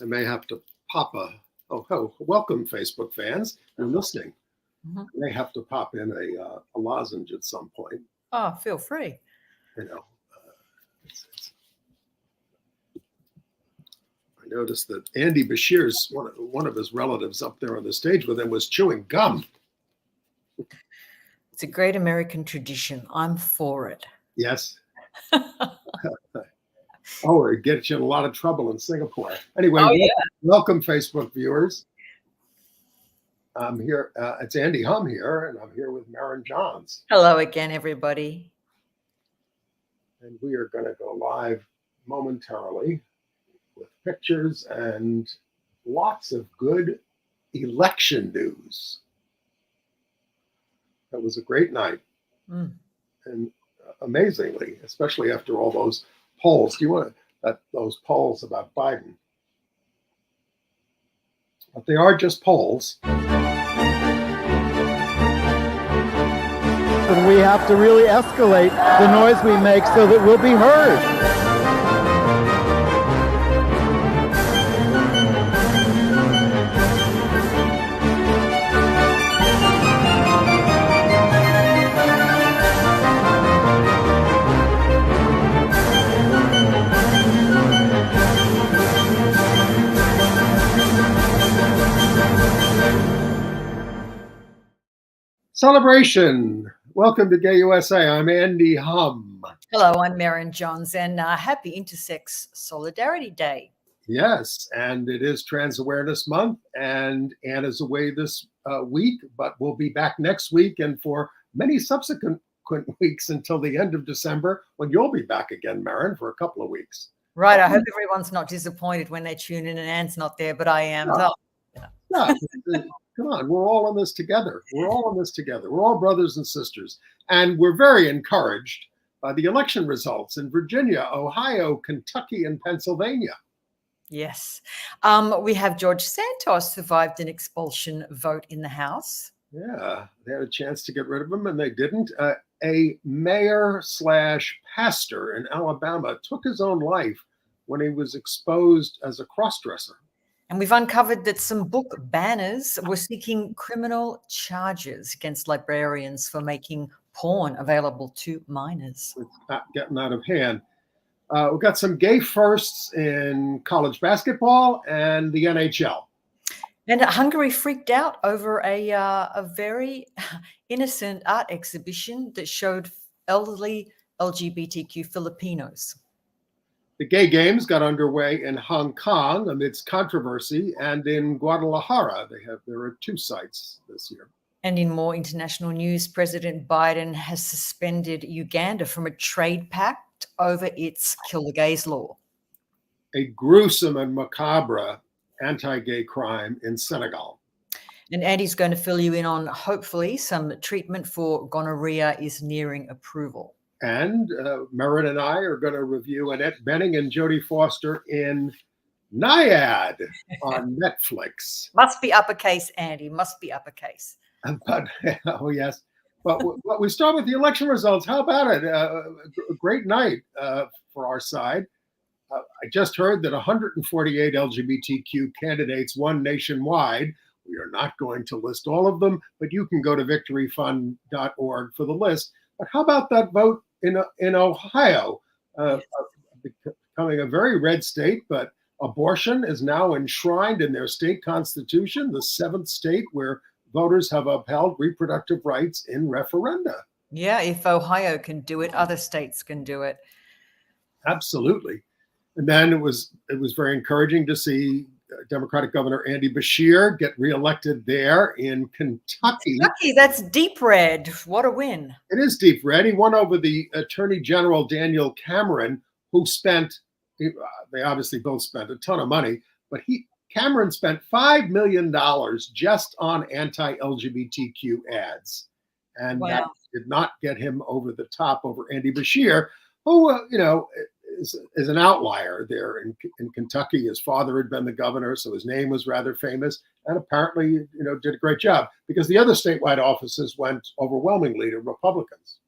I may have to pop welcome Facebook fans. You're listening. I may have to pop in a lozenge at some point. Oh, feel free. You know, I noticed that Andy Bashir's one of his relatives up there on the stage with him was chewing gum. It's a great American tradition. I'm for it. Yes. Oh, it gets you in a lot of trouble in Singapore. Anyway, welcome, Facebook viewers. I'm here. It's Andy Hum here, and I'm here with Maren Johns. Hello again, everybody. And we are going to go live momentarily with pictures and lots of good election news. That was a great night. And amazingly, especially after all those polls. Do you want those polls about Biden? But they are just polls. And we have to really escalate the noise we make so that we'll be heard. Celebration. Welcome to Gay USA. I'm Andy Hum. Hello, I'm Maren Johns, and happy Intersex Solidarity Day. Yes, and it is Trans Awareness Month, and Anna's away this week, but we'll be back next week and for many subsequent weeks until the end of December, when you'll be back again, Maren, for a couple of weeks. Right. I hope everyone's not disappointed when they tune in and Anne's not there, but I am. No. Come on, we're all in this together. We're all in this together. We're all brothers and sisters. And we're very encouraged by the election results in Virginia, Ohio, Kentucky, and Pennsylvania. Yes. We have George Santos survived an expulsion vote in the House. Yeah, they had a chance to get rid of him and they didn't. A mayor/pastor in Alabama took his own life when he was exposed as a crossdresser. And we've uncovered that some book banners were seeking criminal charges against librarians for making porn available to minors. It's not getting out of hand. We've got some gay firsts in college basketball and the NHL. And Hungary freaked out over a very innocent art exhibition that showed elderly LGBTQ Filipinos. The gay games got underway in Hong Kong amidst controversy, and in Guadalajara, there are 2 sites this year. And in more international news, President Biden has suspended Uganda from a trade pact over its kill the gays law. A gruesome and macabre anti-gay crime in Senegal. And Andy's going to fill you in on, hopefully, some treatment for gonorrhea is nearing approval. And Maren and I are going to review Annette Benning and Jodie Foster in Nyad on Netflix. Must be uppercase, Andy. Must be uppercase. But oh yes, but we start with the election results. How about it? A great night for our side. I just heard that 148 LGBTQ candidates won nationwide. We are not going to list all of them, but you can go to victoryfund.org for the list. But how about that vote in Ohio, becoming a very red state, but abortion is now enshrined in their state constitution, the 7th state where voters have upheld reproductive rights in referenda. Yeah, if Ohio can do it, other states can do it. Absolutely. And then it was very encouraging to see Democratic Governor Andy Bashir get reelected there in Kentucky. Kentucky, that's deep red. What a win. It is deep red. He won over the Attorney General Daniel Cameron, who they obviously both spent a ton of money, but Cameron spent $5 million just on anti-LGBTQ ads. And that did not get him over the top over Andy Bashir, who, is an outlier there in Kentucky. His father had been the governor, so his name was rather famous, and apparently, did a great job because the other statewide offices went overwhelmingly to Republicans.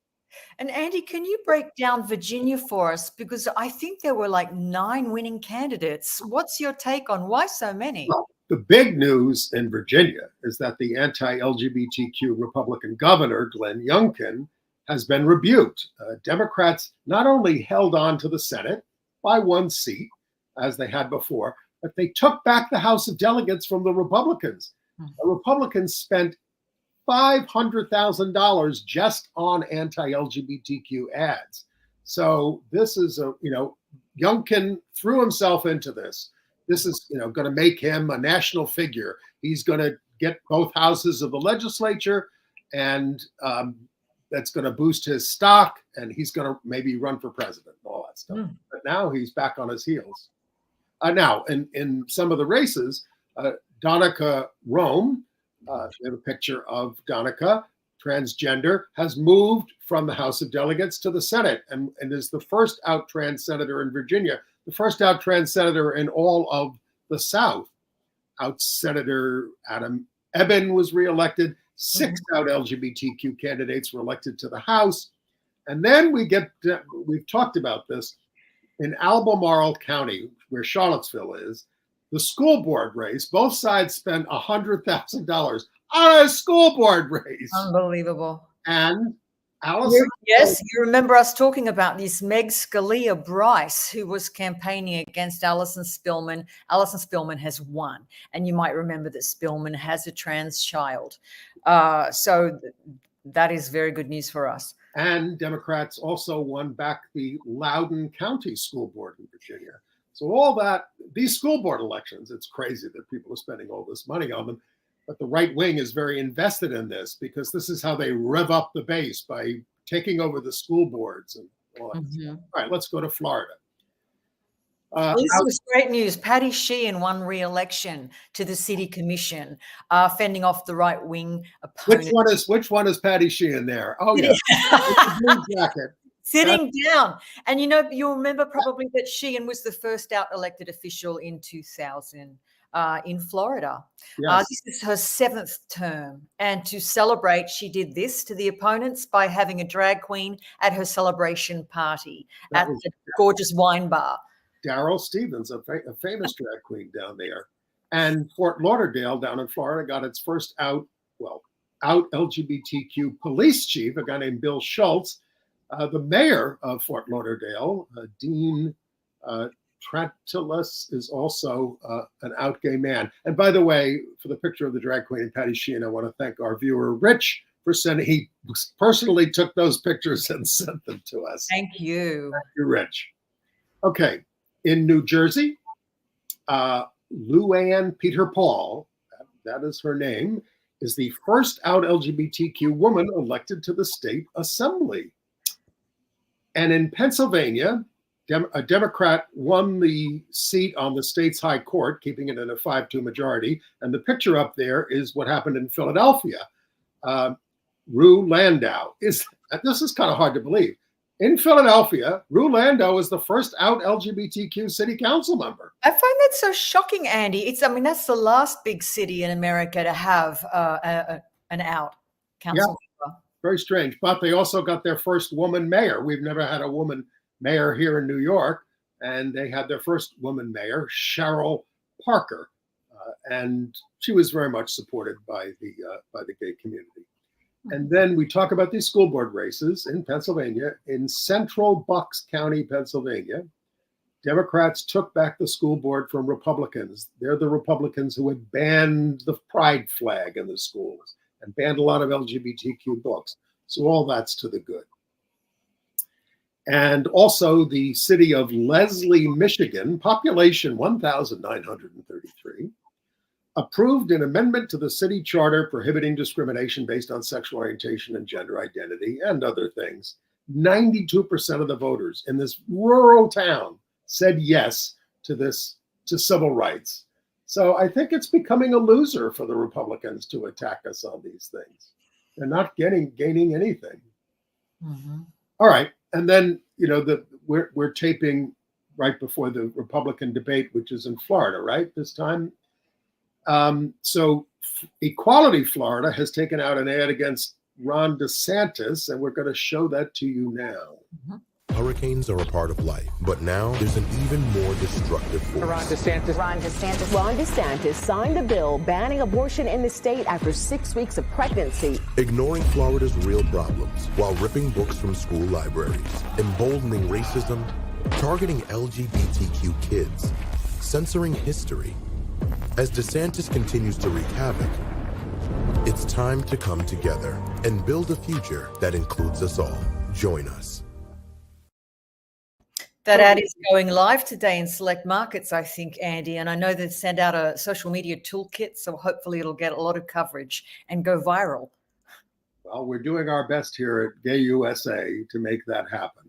And Andy, can you break down Virginia for us? Because I think there were like 9 winning candidates. What's your take on why so many? Well, the big news in Virginia is that the anti-LGBTQ Republican governor, Glenn Youngkin, has been rebuked. Democrats not only held on to the Senate by 1 seat, as they had before, but they took back the House of Delegates from the Republicans. The Republicans spent $500,000 just on anti-LGBTQ ads. So this is Youngkin threw himself into this. This is, going to make him a national figure. He's going to get both houses of the legislature, and that's going to boost his stock, and he's going to maybe run for president and all that stuff. But now he's back on his heels. Now, in some of the races, Donica Rome, we have a picture of Donica, transgender, has moved from the House of Delegates to the Senate and is the first out trans senator in Virginia, the first out trans senator in all of the South. Out Senator Adam Eben was reelected. 6 out LGBTQ candidates were elected to the House. And then we've talked about this, in Albemarle County, where Charlottesville is, the school board race, both sides spent $100,000 on a school board race. Unbelievable. And Allison. Yes, you remember us talking about this Meg Scalia Bryce, who was campaigning against Alison Spillman. Alison Spillman has won. And you might remember that Spillman has a trans child. So that is very good news for us. And Democrats also won back the Loudoun County School Board in Virginia. So all that, these school board elections, it's crazy that people are spending all this money on them. But the right wing is very invested in this because this is how they rev up the base, by taking over the school boards and all that. All right, let's go to Florida. This was great news. Patty Sheehan won re-election to the city commission, fending off the right wing opponent. Which one is Patty Sheehan there? Oh yeah, blue jacket. Sitting down. And you'll remember probably that Sheehan was the first out elected official in 2000 in Florida. Yes. This is her 7th term. And to celebrate, she did this to the opponents by having a drag queen at her celebration party at the gorgeous wine bar. Daryl Stevens, a famous drag queen down there. And Fort Lauderdale down in Florida got its first out LGBTQ police chief, a guy named Bill Schultz. The mayor of Fort Lauderdale, Dean Trantulus, is also an out gay man. And by the way, for the picture of the drag queen and Patty Sheehan, I want to thank our viewer, Rich, for sending. He personally took those pictures and sent them to us. Thank you. Thank you, Rich. Okay, in New Jersey, Luann Peter Paul, that is her name, is the first out LGBTQ woman elected to the state assembly. And in Pennsylvania, a Democrat won the seat on the state's high court, keeping it in a 5-2 majority. And the picture up there is what happened in Philadelphia. Rue Landau this is kind of hard to believe. In Philadelphia, Rue Landau is the first out LGBTQ city council member. I find that so shocking, Andy. That's the last big city in America to have an out council member. Very strange. But they also got their first woman mayor. We've never had a woman mayor here in New York, and they had their first woman mayor, Cheryl Parker, and she was very much supported by the gay community. And then we talk about these school board races in Pennsylvania. In central Bucks County, Pennsylvania, Democrats took back the school board from Republicans. They're the Republicans who had banned the pride flag in the schools and banned a lot of LGBTQ books. So all that's to the good. And also the city of Leslie, Michigan, population 1,933, approved an amendment to the city charter prohibiting discrimination based on sexual orientation and gender identity and other things. 92% of the voters in this rural town said yes to civil rights. So I think it's becoming a loser for the Republicans to attack us on these things. They're not gaining anything. All right. And then, we're taping right before the Republican debate, which is in Florida, right? This time. So Equality Florida has taken out an ad against Ron DeSantis, and we're going to show that to you now. Mm-hmm. Hurricanes are a part of life, but now there's an even more destructive force. Ron DeSantis signed a bill banning abortion in the state after 6 weeks of pregnancy. Ignoring Florida's real problems while ripping books from school libraries, emboldening racism, targeting LGBTQ kids, censoring history. As DeSantis continues to wreak havoc, it's time to come together and build a future that includes us all. Join us. That ad is going live today in select markets, I think, Andy. And I know they've sent out a social media toolkit, so hopefully it'll get a lot of coverage and go viral. Well, we're doing our best here at Gay USA to make that happen.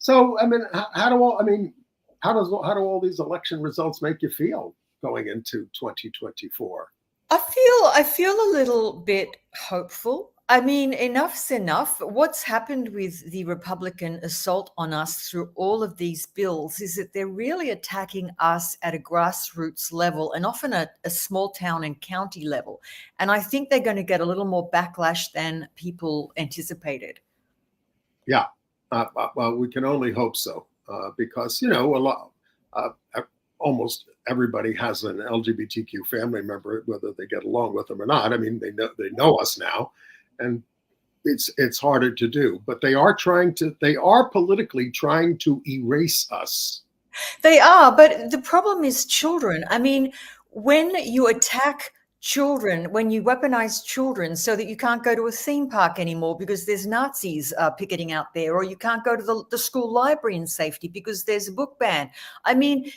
So, I mean, how do all these election results make you feel going into 2024? I feel a little bit hopeful. I mean, enough's enough. What's happened with the Republican assault on us through all of these bills is that they're really attacking us at a grassroots level and often a small town and county level. And I think they're going to get a little more backlash than people anticipated. Yeah, well, we can only hope so because, you know, almost everybody has an LGBTQ family member, whether they get along with them or not. I mean, they know us now. And it's harder to do, but they are politically trying to erase us. They are, but the problem is children. I mean, when you attack children, when you weaponize children so that you can't go to a theme park anymore because there's Nazis picketing out there, or you can't go to the school library in safety because there's a book ban. I mean,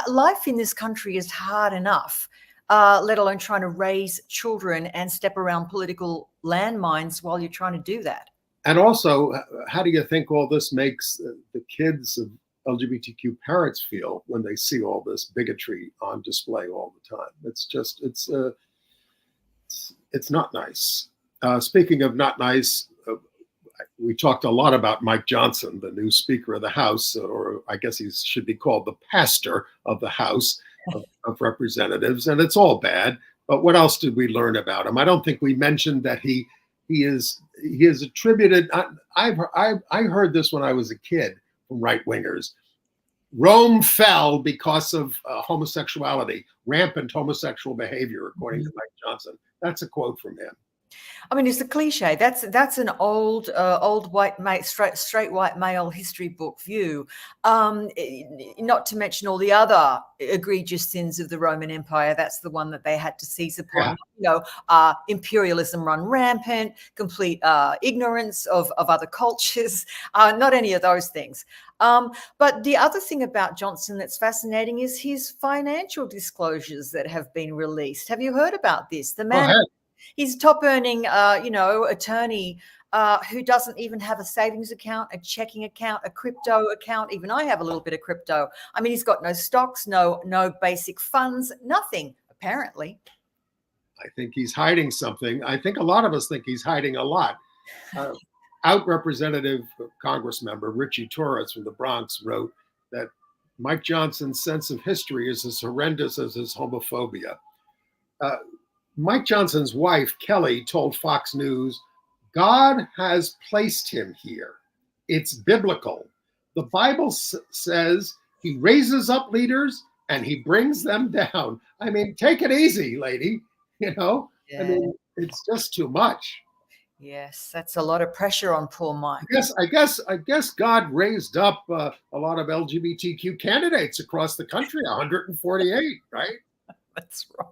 life in this country is hard enough. Let alone trying to raise children and step around political landmines while you're trying to do that. And also, how do you think all this makes the kids of LGBTQ parents feel when they see all this bigotry on display all the time? It's not nice. Speaking of not nice, we talked a lot about Mike Johnson, the new Speaker of the House, or I guess he should be called the pastor of the House of Representatives, and it's all bad. But what else did we learn about him? I don't think we mentioned that he is attributed. I heard this when I was a kid from right wingers. Rome fell because of homosexuality, rampant homosexual behavior, according to Mike Johnson. That's a quote from him. I mean, it's a cliche. That's an old white straight white male history book view. Not to mention all the other egregious sins of the Roman Empire. That's the one that they had to seize upon. Yeah. You know, imperialism run rampant, complete ignorance of other cultures. Not any of those things. But the other thing about Johnson that's fascinating is his financial disclosures that have been released. Have you heard about this? The man. He's top earning, attorney who doesn't even have a savings account, a checking account, a crypto account. Even I have a little bit of crypto. I mean, he's got no stocks, no basic funds, nothing, apparently. I think he's hiding something. I think a lot of us think he's hiding a lot. Out Representative Congress member Richie Torres from the Bronx wrote that Mike Johnson's sense of history is as horrendous as his homophobia. Mike Johnson's wife, Kelly, told Fox News, God has placed him here. It's biblical. The Bible says he raises up leaders and he brings them down. I mean, take it easy, lady. You know, yeah. I mean, it's just too much. Yes, that's a lot of pressure on poor Mike. I guess God raised up a lot of LGBTQ candidates across the country, 148, right? That's right.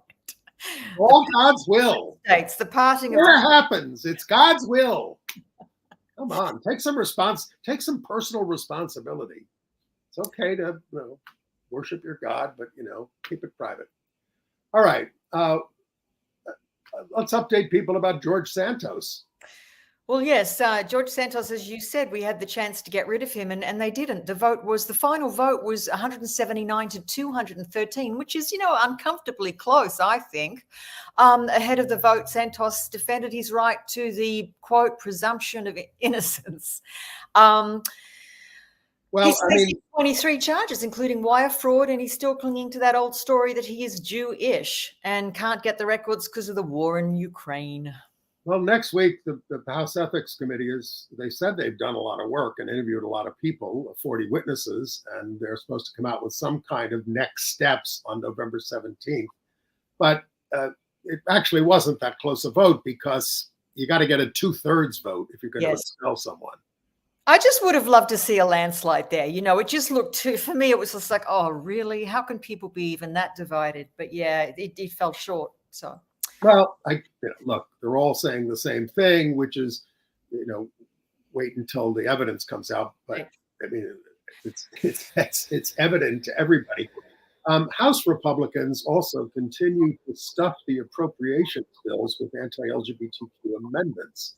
All God's will. It's the parting of it happens. It's God's will. Come on, take some personal responsibility. It's okay to worship your God, but keep it private. All right. Let's update people about George Santos. Well, yes, George Santos, as you said, we had the chance to get rid of him and they didn't. The final vote was 179 to 213, which is, uncomfortably close, I think. Ahead of the vote, Santos defended his right to the, quote, presumption of innocence. He's facing 23 charges, including wire fraud, and he's still clinging to that old story that he is Jewish and can't get the records because of the war in Ukraine. Well, next week, the House Ethics Committee they said they've done a lot of work and interviewed a lot of people, 40 witnesses, and they're supposed to come out with some kind of next steps on November 17th. But it actually wasn't that close a vote because you got to get a 2/3 vote if you're going to expel someone. I just would have loved to see a landslide there. It just looked for me, it was just like, oh, really? How can people be even that divided? But yeah, it fell short. So. Well, look, they're all saying the same thing, which is, wait until the evidence comes out. But I mean, it's evident to everybody. House Republicans also continue to stuff the appropriations bills with anti-LGBTQ amendments.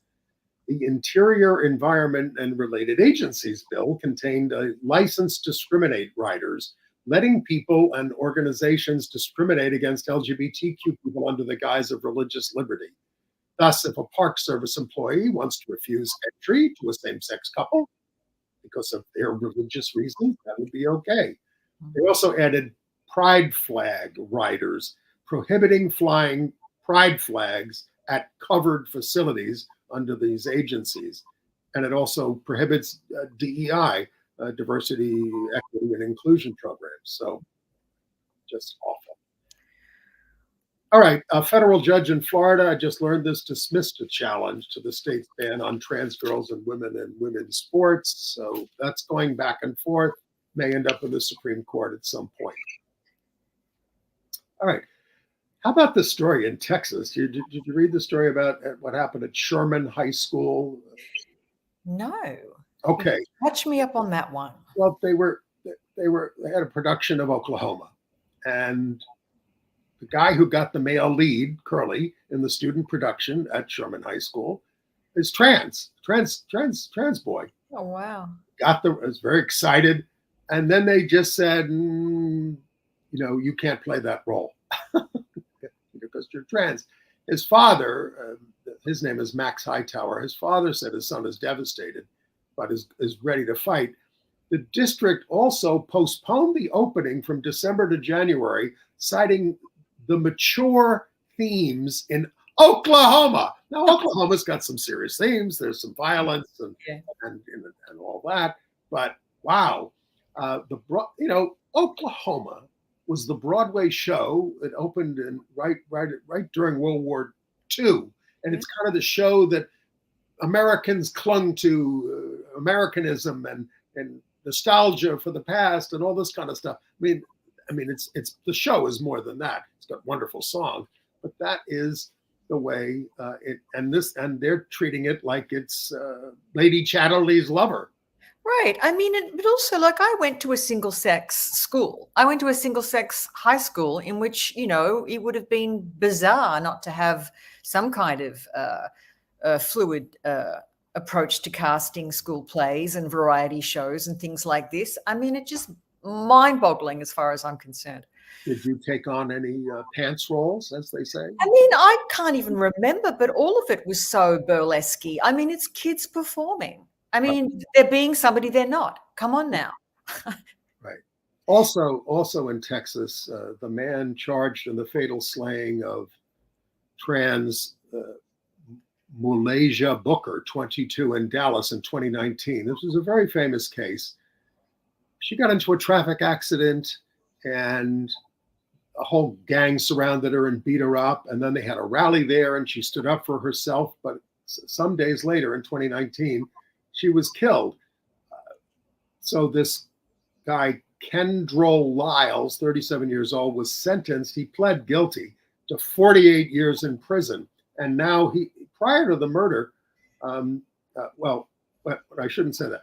The Interior, Environment, and Related Agencies bill contained a license to discriminate riders, letting people and organizations discriminate against LGBTQ people under the guise of religious liberty. Thus, if a Park Service employee wants to refuse entry to a same-sex couple because of their religious reasons, that would be okay. They also added pride flag riders, prohibiting flying pride flags at covered facilities under these agencies. And it also prohibits DEI, diversity, equity, and inclusion programs. So just awful. All right, a federal judge in Florida, I just learned this, dismissed a challenge to the state's ban on trans girls and women's sports. So that's going back and forth, may end up in the Supreme Court at some point. All right. How about the story in Texas? Did you read the story about what happened at Sherman High School? No. Okay. Catch me up on that one. Well, they had a production of Oklahoma, and the guy who got the male lead, Curly, in the student production at Sherman High School, is trans boy. Oh wow! Was very excited, and then they just said, you can't play that role because you're trans. His father, his name is Max Hightower. His father said his son is devastated, but is ready to fight. The district also postponed the opening from December to January, citing the mature themes in Oklahoma. Now, Oklahoma's got some serious themes. There's some violence and all that. But wow, Oklahoma was the Broadway show. It opened right during World War II, and it's kind of the show that Americans clung to, Americanism and nostalgia for the past and all this kind of stuff. I mean, it's the show is more than that. It's got wonderful songs, but that is the way and they're treating it like it's Lady Chatterley's Lover. Right. I mean, but also, like, I went to a single-sex school. I went to a single-sex high school in which, it would have been bizarre not to have some kind of fluid approach to casting school plays and variety shows and things like this. I mean, it's just mind-boggling as far as I'm concerned. Did you take on any pants roles, as they say? I mean, I can't even remember, but all of it was so burlesque-y. I mean, it's kids performing. I mean, they're being somebody they're not. Come on now. Right. Also in Texas, the man charged in the fatal slaying of trans Malaysia Booker, 22, in Dallas in 2019. This was a very famous case. She got into a traffic accident and a whole gang surrounded her and beat her up. And then they had a rally there and she stood up for herself. But some days later in 2019, she was killed. So this guy, Kendrell Lyles, 37 years old, was sentenced. He pled guilty to 48 years in prison. And now prior to the murder, but I shouldn't say that.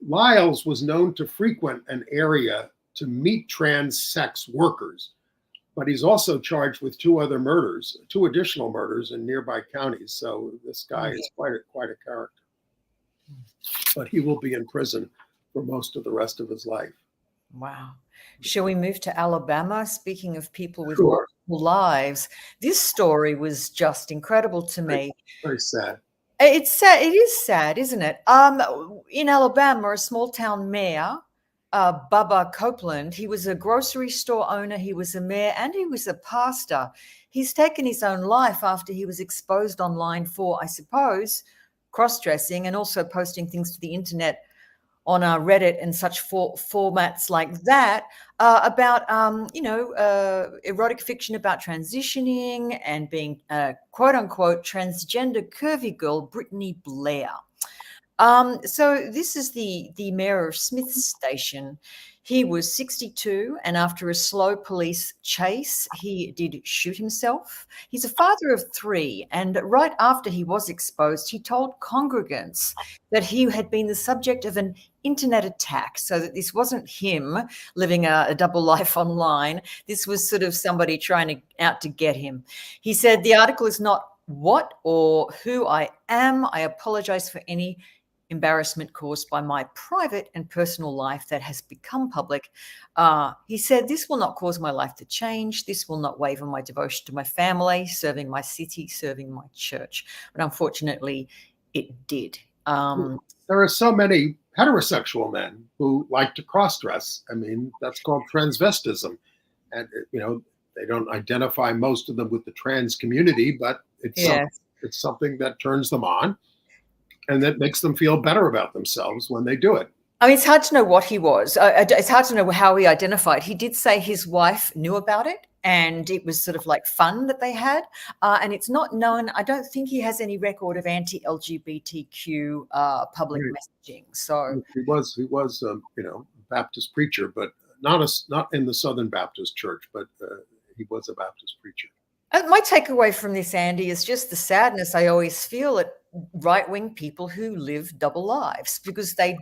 Lyles was known to frequent an area to meet trans sex workers, but he's also charged with two additional murders in nearby counties. So this guy is quite a character. But he will be in prison for most of the rest of his life. Wow. Shall we move to Alabama? Speaking of people with Sure. multiple lives, this story was just incredible to me. Very sad. It's sad. It is sad, isn't it? In Alabama, a small town mayor Bubba Copeland. He was a grocery store owner, he was a mayor, and he was a pastor. He's taken his own life after he was exposed online for, I suppose, cross-dressing and also posting things to the internet on Reddit and such formats like that about, erotic fiction about transitioning and being quote-unquote transgender curvy girl Brittany Blair. So this is the mayor of Smith Station. He was 62, and after a slow police chase, he did shoot himself. He's a father of 3, and right after he was exposed, he told congregants that he had been the subject of an internet attack, so that this wasn't him living a double life online. This was sort of somebody trying out to get him. He said, "The article is not what or who I am. I apologize for any embarrassment caused by my private and personal life that has become public." He said, "This will not cause my life to change. This will not waver my devotion to my family, serving my city, serving my church." But unfortunately, it did. There are so many heterosexual men who like to cross-dress. I mean, that's called transvestism. And, they don't identify, most of them, with the trans community, but it's something that turns them on. And that makes them feel better about themselves when they do it. I mean, it's hard to know what he was. It's hard to know how he identified. He did say his wife knew about it, and it was sort of like fun that they had. And it's not known. I don't think he has any record of anti-LGBTQ public messaging. So he was a Baptist preacher, but not in the Southern Baptist Church, but he was a Baptist preacher. My takeaway from this, Andy, is just the sadness I always feel at right-wing people who live double lives, because they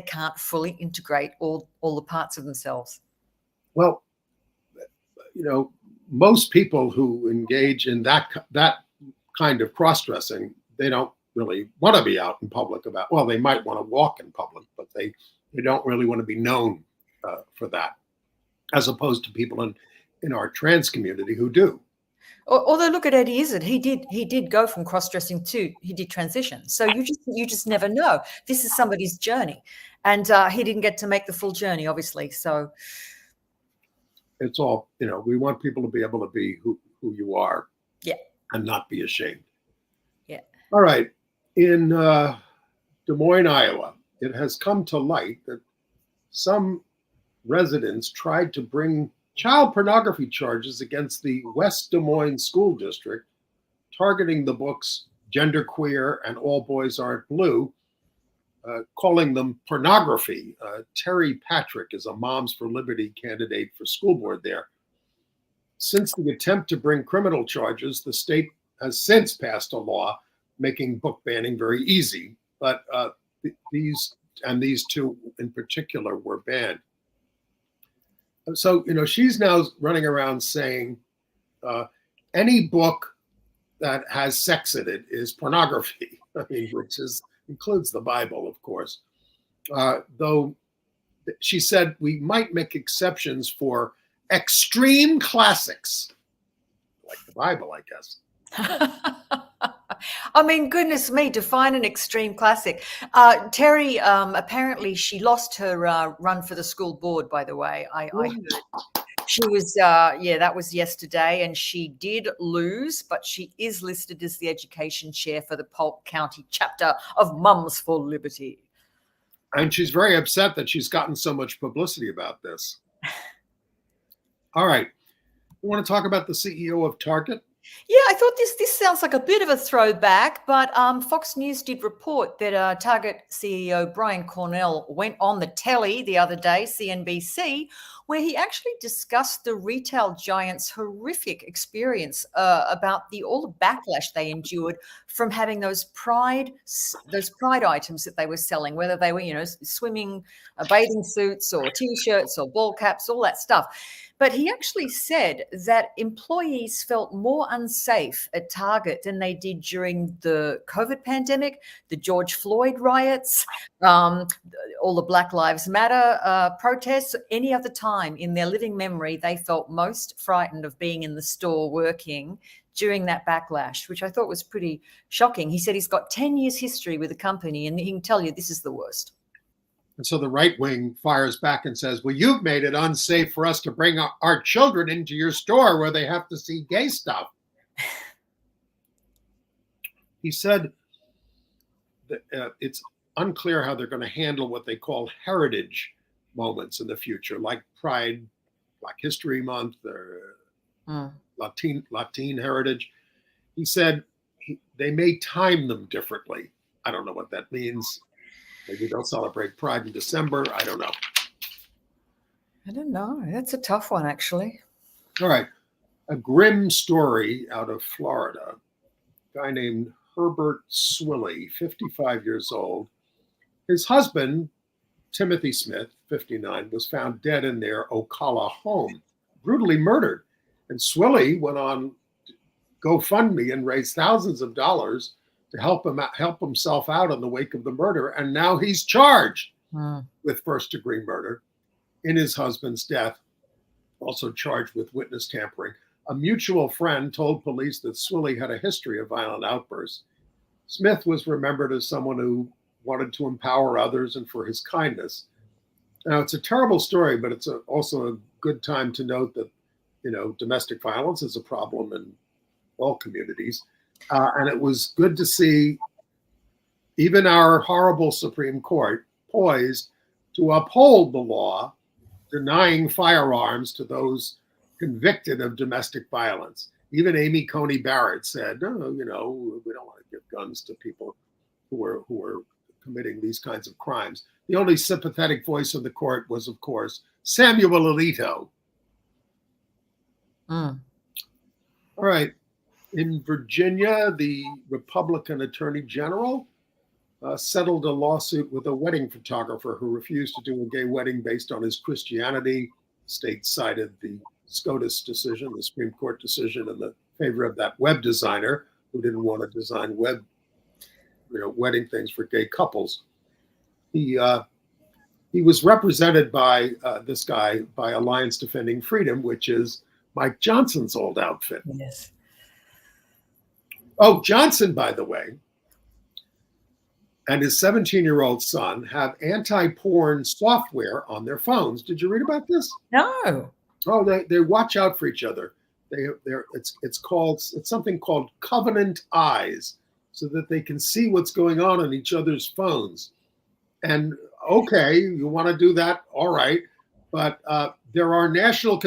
can't fully integrate all the parts of themselves. Well, most people who engage in that kind of cross-dressing, they don't really want to be out in public well, they might want to walk in public, but they don't really want to be known for that, as opposed to people in our trans community who do. Although look at Eddie Izzard, he did go from cross-dressing to he did transition. So you just never know. This is somebody's journey, and he didn't get to make the full journey, obviously. So it's all we want people to be able to be who you are, and not be ashamed. Yeah. All right, in Des Moines, Iowa, it has come to light that some residents tried to bring child pornography charges against the West Des Moines School District, targeting the books Genderqueer and All Boys Aren't Blue, calling them pornography. Terry Patrick is a Moms for Liberty candidate for school board there. Since the attempt to bring criminal charges, the state has since passed a law making book banning very easy, but these two in particular were banned. So, she's now running around saying any book that has sex in it is pornography, which includes the Bible, of course. Though she said we might make exceptions for extreme classics, like the Bible, I guess. I mean, goodness me, define an extreme classic. Terry, apparently she lost her run for the school board, by the way. I heard. She was, that was yesterday, and she did lose, but she is listed as the education chair for the Polk County chapter of Mums for Liberty. And she's very upset that she's gotten so much publicity about this. All right. You want to talk about the CEO of Target? Yeah, I thought this sounds like a bit of a throwback, but Fox News did report that Target CEO Brian Cornell went on the telly the other day, CNBC, where he actually discussed the retail giant's horrific experience about all the backlash they endured from having those pride items that they were selling, whether they were, swimming bathing suits or T-shirts or ball caps, all that stuff. But he actually said that employees felt more unsafe at Target than they did during the COVID pandemic, the George Floyd riots, all the Black Lives Matter protests, any other time in their living memory, they felt most frightened of being in the store working during that backlash, which I thought was pretty shocking. He said he's got 10 years history with the company, and he can tell you this is the worst. And so the right wing fires back and says, well, you've made it unsafe for us to bring our children into your store where they have to see gay stuff. He said that it's unclear how they're going to handle what they call heritage moments in the future, like Pride, Black History Month, or Latin heritage. He said they may time them differently. I don't know what that means. Maybe they'll celebrate Pride in December. I don't know. I don't know. That's a tough one, actually. All right. A grim story out of Florida. A guy named Herbert Swilley, 55 years old. His husband, Timothy Smith, 59, was found dead in their Ocala home, brutally murdered. And Swilley went on GoFundMe and raised thousands of dollars to help himself out in the wake of the murder. And now he's charged with first-degree murder in his husband's death, also charged with witness tampering. A mutual friend told police that Swilley had a history of violent outbursts. Smith was remembered as someone who wanted to empower others and for his kindness. Now, it's a terrible story, but it's also a good time to note that, domestic violence is a problem in all communities. And it was good to see even our horrible Supreme Court poised to uphold the law denying firearms to those convicted of domestic violence. Even Amy Coney Barrett said, no, we don't want to give guns to people who are committing these kinds of crimes. The only sympathetic voice of the court was, of course, Samuel Alito. All right. In Virginia, the Republican Attorney General settled a lawsuit with a wedding photographer who refused to do a gay wedding based on his Christianity. State cited the SCOTUS decision, the Supreme Court decision, in the favor of that web designer who didn't want to design wedding things for gay couples. He was represented by this guy by Alliance Defending Freedom, which is Mike Johnson's old outfit. Yes. Oh, Johnson, by the way, and his 17-year-old son have anti-porn software on their phones. Did you read about this? No. Oh, they watch out for each other. It's something called Covenant Eyes, so that they can see what's going on each other's phones. And okay, you want to do that, all right, but there are national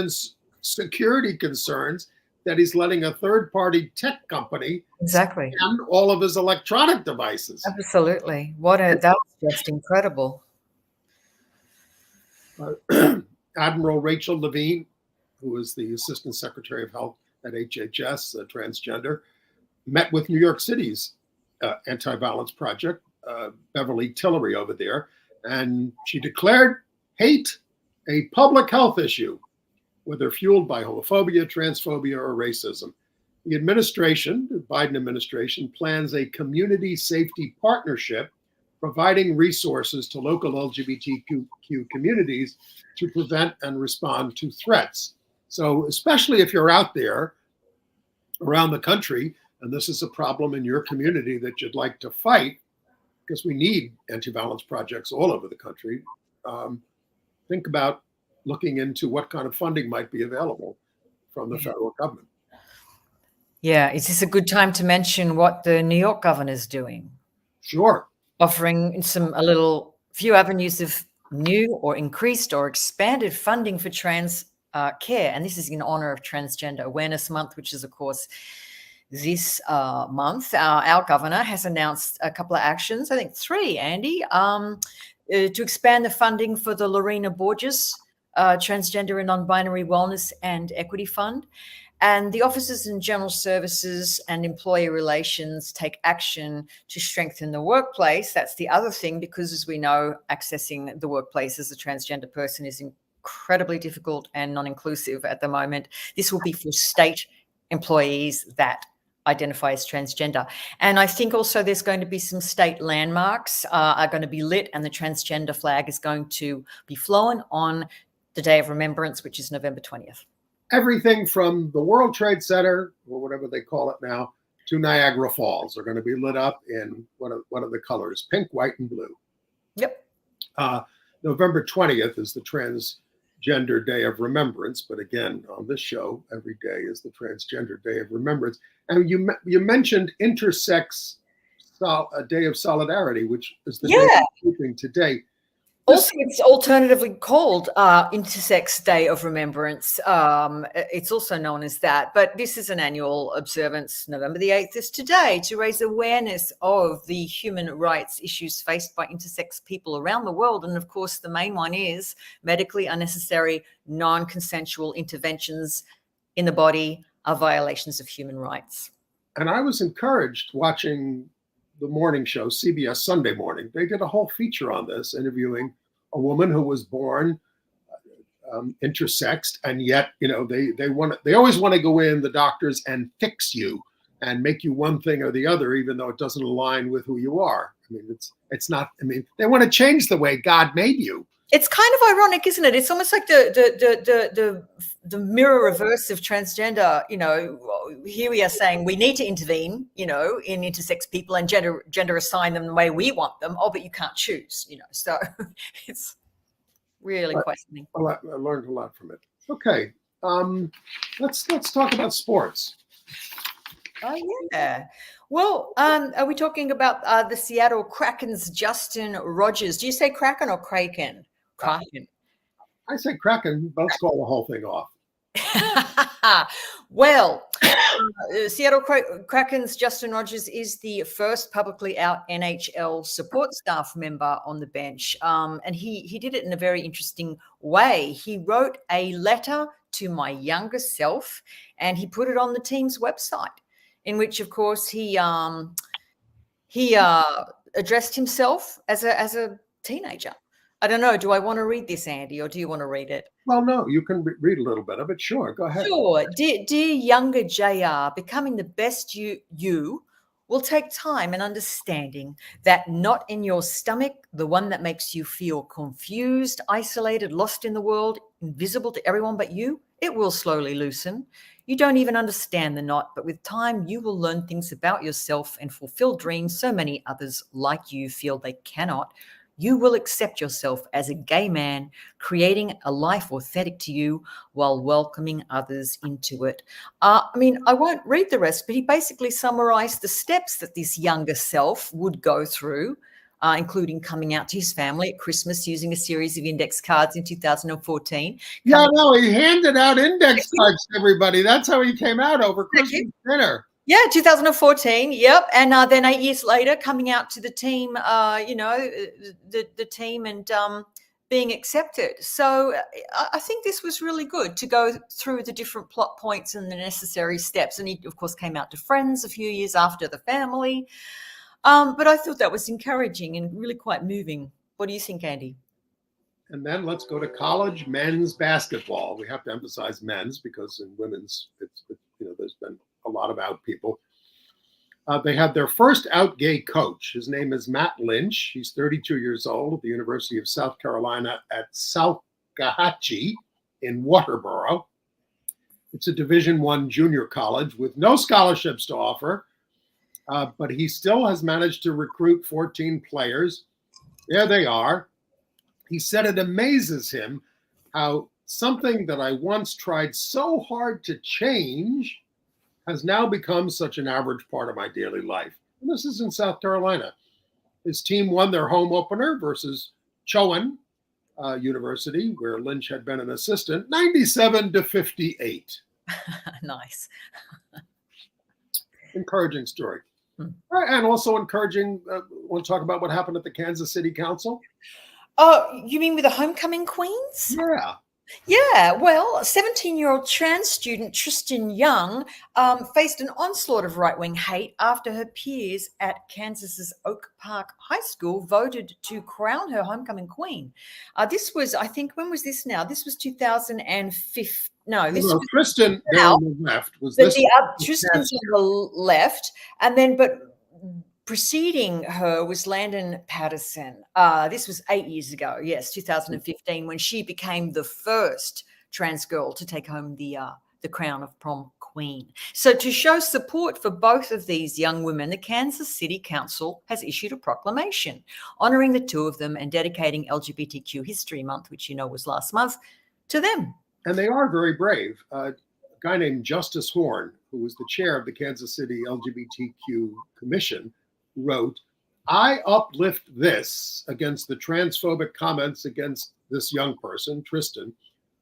security concerns that he's letting a third-party tech company Exactly. scan all of his electronic devices. Absolutely. That was just incredible. Admiral Rachel Levine, who is the Assistant Secretary of Health at HHS, transgender, met with New York City's anti-violence project, Beverly Tillery over there, and she declared hate a public health issue, whether fueled by homophobia, transphobia, or racism. The Biden administration, plans a community safety partnership providing resources to local LGBTQ communities to prevent and respond to threats. So especially if you're out there around the country, and this is a problem in your community that you'd like to fight, because we need anti-violence projects all over the country, think about looking into what kind of funding might be available from the federal government. Yeah, is this a good time to mention what the New York governor's doing? Sure. Offering a few avenues of new or increased or expanded funding for trans care. And this is in honor of Transgender Awareness Month, which is, of course, this month. Our governor has announced a couple of actions, I think 3, Andy, to expand the funding for the Lorena Borges Transgender and Non-Binary Wellness and Equity Fund. And the officers in general services and employee relations take action to strengthen the workplace. That's the other thing, because as we know, accessing the workplace as a transgender person is incredibly difficult and non-inclusive at the moment. This will be for state employees that identify as transgender. And I think also there's going to be some state landmarks are going to be lit, and the transgender flag is going to be flown on the Day of Remembrance, which is November 20th. Everything from the World Trade Center, or whatever they call it now, to Niagara Falls are going to be lit up in what are the colors? Pink, white, and blue. Yep. November 20th is the Transgender Day of Remembrance. But again, on this show, every day is the Transgender Day of Remembrance. And you mentioned Intersex Day of Solidarity, which is the day we're keeping today. Also, it's alternatively called Intersex Day of Remembrance. It's also known as that, but this is an annual observance. November the 8th is today to raise awareness of the human rights issues faced by intersex people around the world. And of course, the main one is medically unnecessary, non-consensual interventions in the body are violations of human rights. And I was encouraged watching the morning show, CBS Sunday Morning. They did a whole feature on this, interviewing a woman who was born intersexed, and yet, they always want to go in, the doctors, and fix you and make you one thing or the other, even though it doesn't align with who you are. I mean, it's not. I mean, they want to change the way God made you. It's kind of ironic, isn't it? It's almost like the mirror reverse of transgender. Here we are saying we need to intervene, in intersex people and gender assign them the way we want them. Oh, but you can't choose, So it's really quite something. I learned a lot from it. Okay, let's talk about sports. Oh yeah. Well, are we talking about the Seattle Kraken's Justin Rogers? Do you say Kraken or Kraken? Kraken. I say Kraken. Let's call the whole thing off. Well, Seattle Kraken's Justin Rogers is the first publicly out NHL support staff member on the bench. And he did it in a very interesting way. He wrote a letter to my younger self, and he put it on the team's website, in which, of course, he addressed himself as a teenager. I don't know. Do I want to read this, Andy, or do you want to read it? Well, no, you can read a little bit of it. Sure, go ahead. Sure. Dear younger JR, becoming the best you will take time and understanding that not in your stomach, the one that makes you feel confused, isolated, lost in the world, invisible to everyone but you, it will slowly loosen. You don't even understand the knot, but with time, you will learn things about yourself and fulfill dreams so many others like you feel they cannot. You will accept yourself as a gay man, creating a life authentic to you while welcoming others into it. I won't read the rest, but he basically summarized the steps that this younger self would go through, including coming out to his family at Christmas using a series of index cards in 2014. Yeah, no, he handed out index cards to everybody. That's how he came out over Christmas dinner. Yeah, 2014. Yep. And then 8 years later, coming out to the team, the team and being accepted. So I think this was really good to go through the different plot points and the necessary steps. And he, of course, came out to friends a few years after the family. But I thought that was encouraging and really quite moving. What do you think, Andy? And then let's go to college men's basketball. We have to emphasize men's because in women's, there's been a lot of out people. They had their first out gay coach. His name is Matt Lynch. He's 32 years old at the University of South Carolina at Salkehatchie in Waterboro. It's a Division I junior college with no scholarships to offer, but he still has managed to recruit 14 players. There they are. He said it amazes him how something that I once tried so hard to change has now become such an average part of my daily life. And this is in South Carolina. His team won their home opener versus Chowan University, where Lynch had been an assistant, 97-58. Nice. Encouraging story. And also encouraging, want to talk about what happened at the Kansas City Council? Oh, you mean with the homecoming queens? Yeah. Yeah, well, 17-year-old trans student Tristan Young faced an onslaught of right-wing hate after her peers at Kansas's Oak Park High School voted to crown her homecoming queen. This was, I think, when was this now? This was 2015. No, this was Tristan on the left. Tristan's on the left, and then preceding her was Landon Patterson. This was 8 years ago. Yes, 2015, when she became the first trans girl to take home the the crown of prom queen. So to show support for both of these young women, the Kansas City Council has issued a proclamation honoring the two of them and dedicating LGBTQ History Month, which you know was last month, to them. And they are very brave. A guy named Justice Horn, who was the chair of the Kansas City LGBTQ Commission, wrote, "I uplift this against the transphobic comments against this young person, Tristan,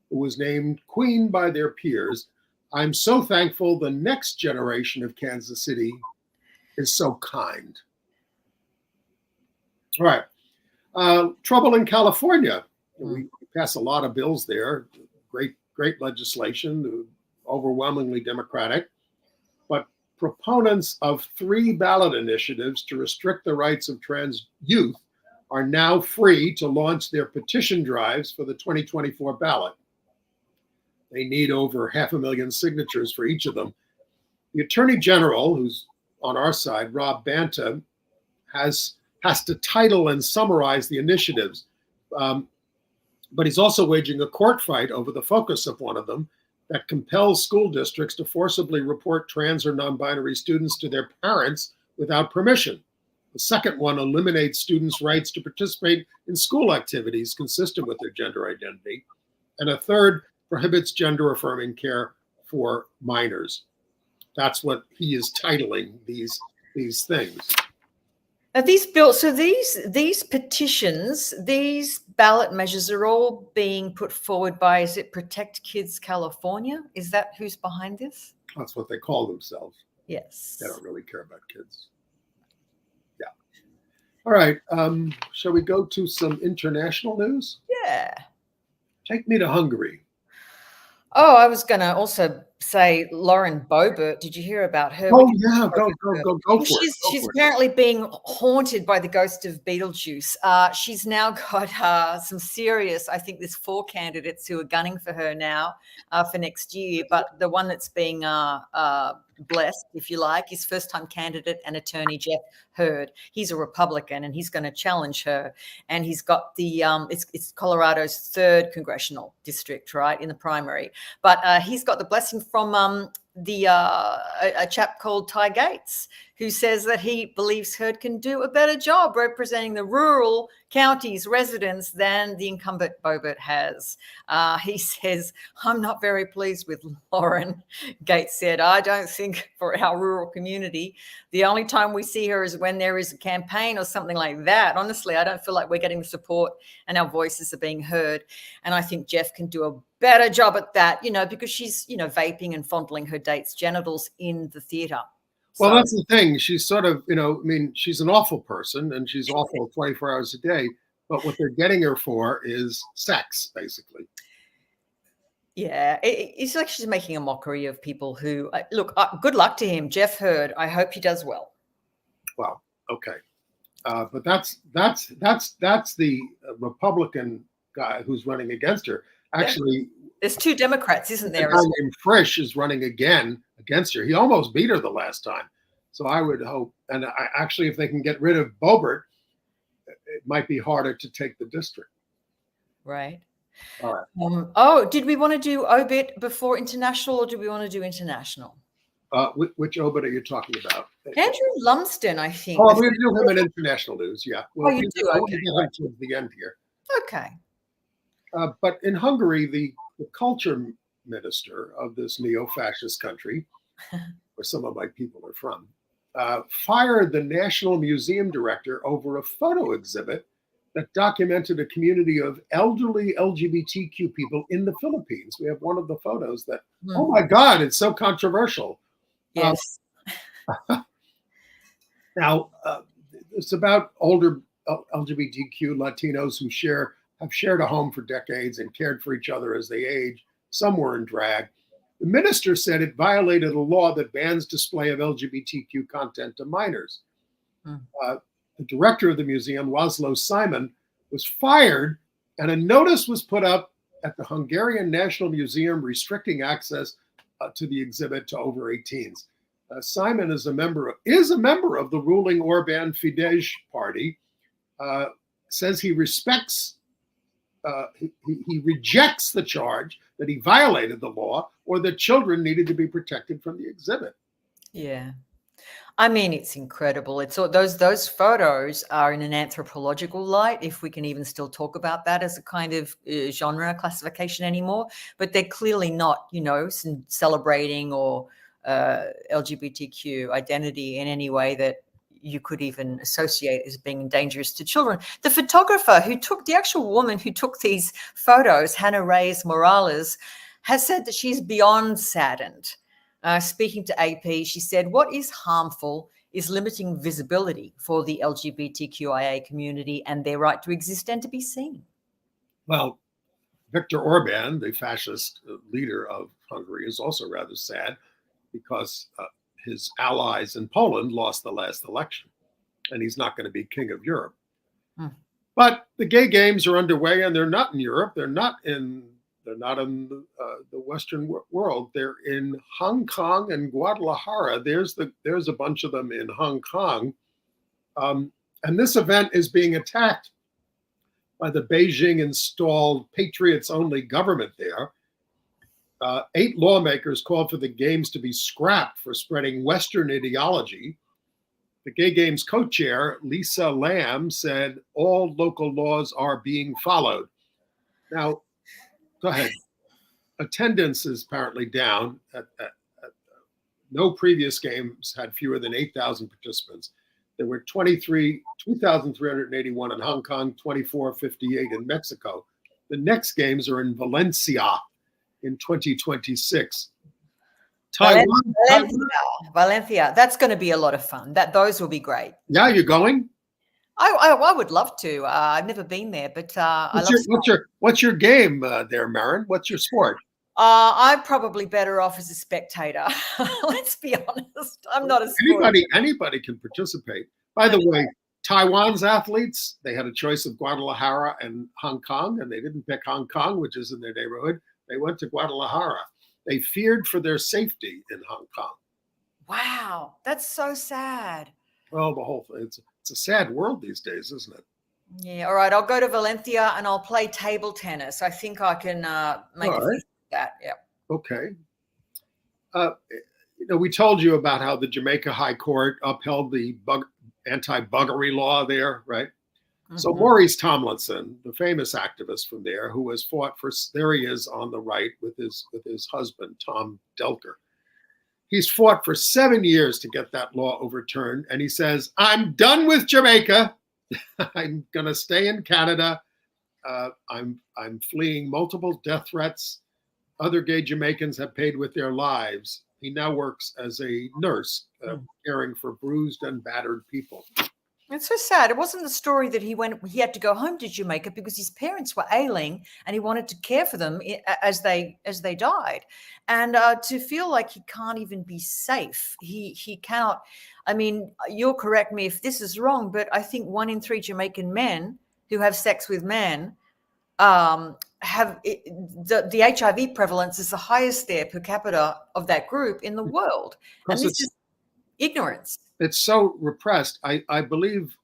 who was named queen by their peers. I'm so thankful the next generation of Kansas City is so kind." All right. Trouble in California. We pass a lot of bills there. Great legislation, overwhelmingly Democratic. But proponents of 3 ballot initiatives to restrict the rights of trans youth are now free to launch their petition drives for the 2024 ballot. They need over 500,000 signatures for each of them. The Attorney General, who's on our side, Rob Banta, has to title and summarize the initiatives. But he's also waging a court fight over the focus of one of them that compels school districts to forcibly report trans or non-binary students to their parents without permission. The second one eliminates students' rights to participate in school activities consistent with their gender identity. And a third prohibits gender-affirming care for minors. That's what he is titling these things. Now these bills, so these petitions, these ballot measures are all being put forward by, is it Protect Kids California? Is that who's behind this? That's what they call themselves. Yes. They don't really care about kids. Yeah. All right. Shall we go to some international news? Yeah. Take me to Hungary. Oh, I was going to also say Lauren Boebert. Did you hear about her? Oh, yeah. Go for it. She's apparently being haunted by the ghost of Beetlejuice. She's now got some serious, I think there's 4 candidates who are gunning for her now for next year. But the one that's being blessed, if you like, is first-time candidate and attorney Jeff Hurd. He's a Republican and he's going to challenge her. And he's got the it's Colorado's 3rd congressional district, right, in the primary. But he's got the blessing from a chap called Ty Gates, who says that he believes Hurd can do a better job representing the rural counties residents than the incumbent Boebert has. He says, "I'm not very pleased with Lauren," Gates said. "I don't think for our rural community, the only time we see her is when there is a campaign or something like that. Honestly, I don't feel like we're getting the support and our voices are being heard. And I think Jeff can do a better job at that, because she's, vaping and fondling her date's genitals in the theater." Well, that's the thing. She's sort of, she's an awful person and she's awful 24 hours a day. But what they're getting her for is sex, basically. Yeah, it's like she's making a mockery of people who look. Good luck to him, Jeff Hurd. I hope he does well. Well, okay, but that's the Republican guy who's running against her. Actually, there's 2 Democrats, isn't there? A guy named Frisch is running again against her. He almost beat her the last time. So I would hope, and if they can get rid of Boebert, it might be harder to take the district. Right. All right. Did we want to do obit before international, or do we want to do international? Which obit are you talking about? Andrew Lumsden, I think. Oh, we do him in international news. Yeah. Well, you do. Okay. We'll get to the end here. Okay. But in Hungary, the culture minister of this neo-fascist country, where some of my people are from, fired the National Museum director over a photo exhibit that documented a community of elderly LGBTQ people in the Philippines. We have one of the photos that, oh my God, it's so controversial. Yes. Now, it's about older LGBTQ Latinos who have shared a home for decades and cared for each other as they age. Some were in drag. The minister said it violated a law that bans display of LGBTQ content to minors. The director of the museum, Laszlo Simon, was fired, and a notice was put up at the Hungarian National Museum restricting access to the exhibit to over 18s. Simon is a member of the ruling Orbán Fidesz party. Says he respects he rejects the charge that he violated the law or that children needed to be protected from the exhibit. Yeah. I mean, it's incredible. It's all, those photos are in an anthropological light, if we can even still talk about that as a kind of genre classification anymore. But they're clearly not, celebrating or LGBTQ identity in any way that you could even associate as being dangerous to children. The photographer the actual woman who took these photos, Hannah Reyes Morales, has said that she's beyond saddened. Speaking to AP, she said, what is harmful is limiting visibility for the LGBTQIA community and their right to exist and to be seen. Well, Viktor Orban, the fascist leader of Hungary, is also rather sad because his allies in Poland lost the last election, and he's not going to be king of Europe. But the gay games are underway, and they're not in Europe. They're not in the Western world. They're in Hong Kong and Guadalajara. There's a bunch of them in Hong Kong. And this event is being attacked by the Beijing-installed patriots-only government there. 8 lawmakers called for the games to be scrapped for spreading Western ideology. The Gay Games co-chair, Lisa Lam, said all local laws are being followed. Now, go ahead. Attendance is apparently down. No previous games had fewer than 8,000 participants. There were 2,381 in Hong Kong, 2,458 in Mexico. The next games are in Valencia in 2026. Valencia. That's going to be a lot of fun. Those will be great. Yeah, you're going? I would love to. I've never been there, but what's your game there, Marin? What's your sport? I'm probably better off as a spectator. Let's be honest. I'm not a sport. Anybody can participate. By the way, Taiwan's athletes, they had a choice of Guadalajara and Hong Kong, and they didn't pick Hong Kong, which is in their neighborhood. They went to Guadalajara. They feared for their safety in Hong Kong. Wow, that's so sad. Well, the whole thing, it's a sad world these days, isn't it? Yeah, all right. I'll go to Valencia and I'll play table tennis. I think I can make a fist of that. Yeah. Okay. We told you about how the Jamaica High Court upheld the anti-buggery law there, right? Mm-hmm. So Maurice Tomlinson, the famous activist from there, who has fought there he is on the right with his husband, Tom Delker. He's fought for 7 years to get that law overturned. And he says, I'm done with Jamaica. I'm going to stay in Canada. I'm fleeing multiple death threats. Other gay Jamaicans have paid with their lives. He now works as a nurse, caring for bruised and battered people. It's so sad. It wasn't the story that he had to go home to Jamaica because his parents were ailing and he wanted to care for them as they died. And to feel like he can't even be safe. He cannot. I mean, you'll correct me if this is wrong, but I think 1 in 3 Jamaican men who have sex with men have the HIV prevalence is the highest there per capita of that group in the world. And this is ignorance. It's so repressed. I believe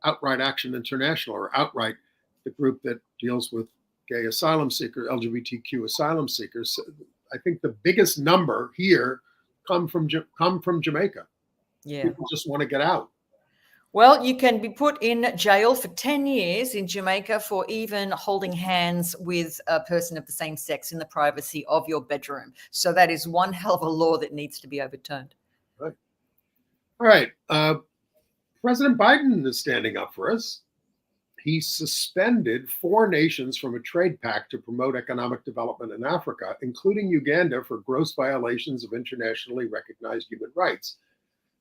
Outright Action International, or Outright, the group that deals with gay asylum seekers, LGBTQ asylum seekers, I think the biggest number here come from Jamaica. Yeah, people just want to get out. Well, you can be put in jail for 10 years in Jamaica for even holding hands with a person of the same sex in the privacy of your bedroom. So that is one hell of a law that needs to be overturned. Right. All right. President Biden is standing up for us. He suspended 4 nations from a trade pact to promote economic development in Africa, including Uganda, for gross violations of internationally recognized human rights,